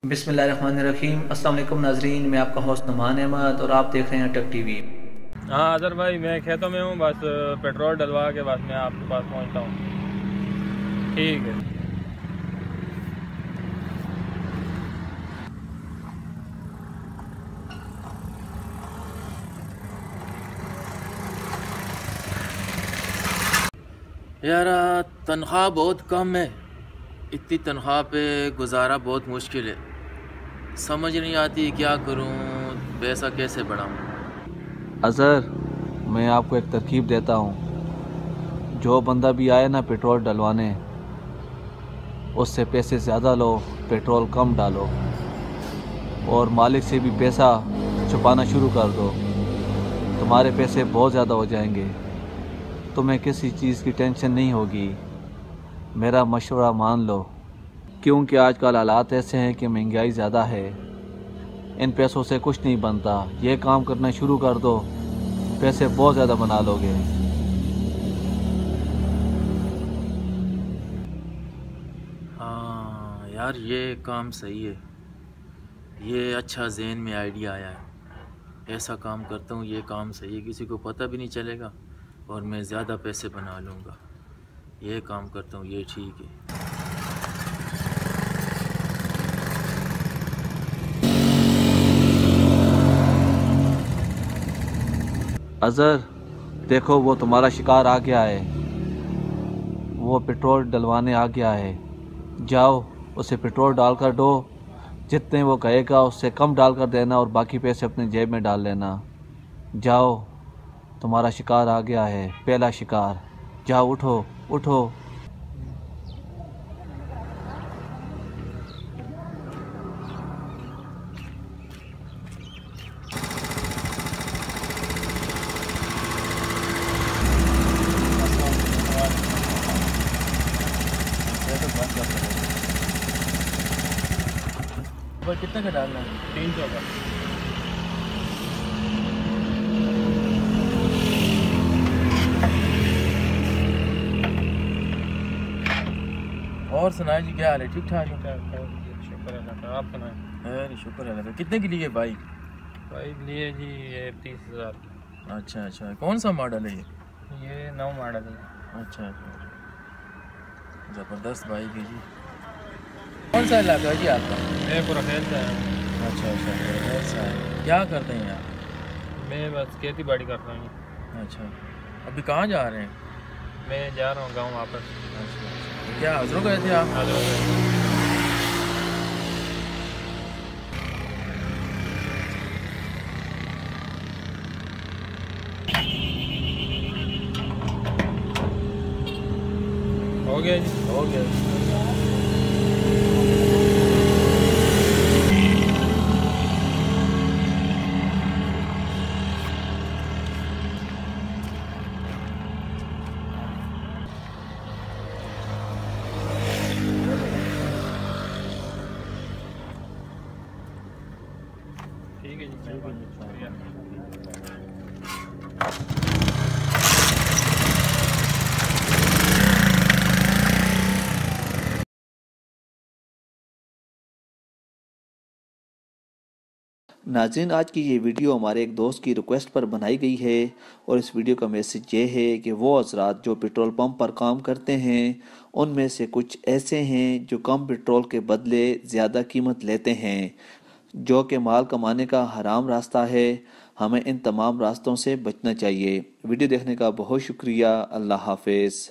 बिस्मिल्लाहिर्रहमानिर्रहीम। अस्सलाम वालेकुम नाजरीन, मैं आपका होस्ट नुमान अहमद और आप देख रहे हैं टेक टीवी। हाँ अजहर भाई, मैं खेतों में हूँ। बस पेट्रोल डलवा के बाद मैं आपके पास पहुँचता हूँ। ठीक है। यार, तनख्वाह बहुत कम है। इतनी तनख्वाह पे गुजारा बहुत मुश्किल है। समझ नहीं आती क्या करूं, पैसा कैसे बढ़ाऊं। अज़हर, मैं आपको एक तरकीब देता हूँ। जो बंदा भी आए ना पेट्रोल डलवाने, उससे पैसे ज़्यादा लो, पेट्रोल कम डालो और मालिक से भी पैसा छुपाना शुरू कर दो। तुम्हारे पैसे बहुत ज़्यादा हो जाएंगे, तुम्हें किसी चीज़ की टेंशन नहीं होगी। मेरा मशवरा मान लो, क्योंकि आजकल हालात ऐसे हैं कि महंगाई ज़्यादा है। इन पैसों से कुछ नहीं बनता। ये काम करना शुरू कर दो, पैसे बहुत ज़्यादा बना लोगे। हाँ यार, ये काम सही है। ये अच्छा ज़हन में आइडिया आया है। ऐसा काम करता हूँ, ये काम सही है, किसी को पता भी नहीं चलेगा और मैं ज़्यादा पैसे बना लूँगा। ये काम करता हूँ, ये ठीक है। अज़हर, देखो वो तुम्हारा शिकार आ गया है। वो पेट्रोल डलवाने आ गया है। जाओ, उसे पेट्रोल डालकर दो। जितने वो कहेगा उससे कम डालकर देना और बाकी पैसे अपने जेब में डाल लेना। जाओ, तुम्हारा शिकार आ गया है, पहला शिकार। जाओ, उठो उठो। कितने का डालना है? 300 का। और सुनाए जी, क्या हाल है? ठीक ठाक है? शुक्र अल्लाह का, आप सुनाएं। अरे शुक्र है। कितने की लिए बाइक? भाई लिए जी ये 30,000। अच्छा अच्छा, कौन सा मॉडल है ये? ये 9 मॉडल है। अच्छा अच्छा, ज़बरदस्त बाइक है जी। कौन सा इलाका है जी आपका? मैं पुरखेल से आया हूँ। अच्छा अच्छा, ऐसा है। क्या करते हैं आप? मैं बस खेती बाड़ी कर रहा हूँ। अच्छा, अभी कहाँ जा रहे हैं? मैं जा रहा हूँ गाँव वापस। अच्छा अच्छा, क्या हजरों गए थे आप? हो गया जी। हो गया। ठीक है जी, शुक्रिया। नाज़रीन, आज की ये वीडियो हमारे एक दोस्त की रिक्वेस्ट पर बनाई गई है और इस वीडियो का मैसेज ये है कि वो हजरात जो पेट्रोल पंप पर काम करते हैं उनमें से कुछ ऐसे हैं जो कम पेट्रोल के बदले ज़्यादा कीमत लेते हैं, जो कि माल कमाने का हराम रास्ता है। हमें इन तमाम रास्तों से बचना चाहिए। वीडियो देखने का बहुत शुक्रिया। अल्लाह हाफिज़।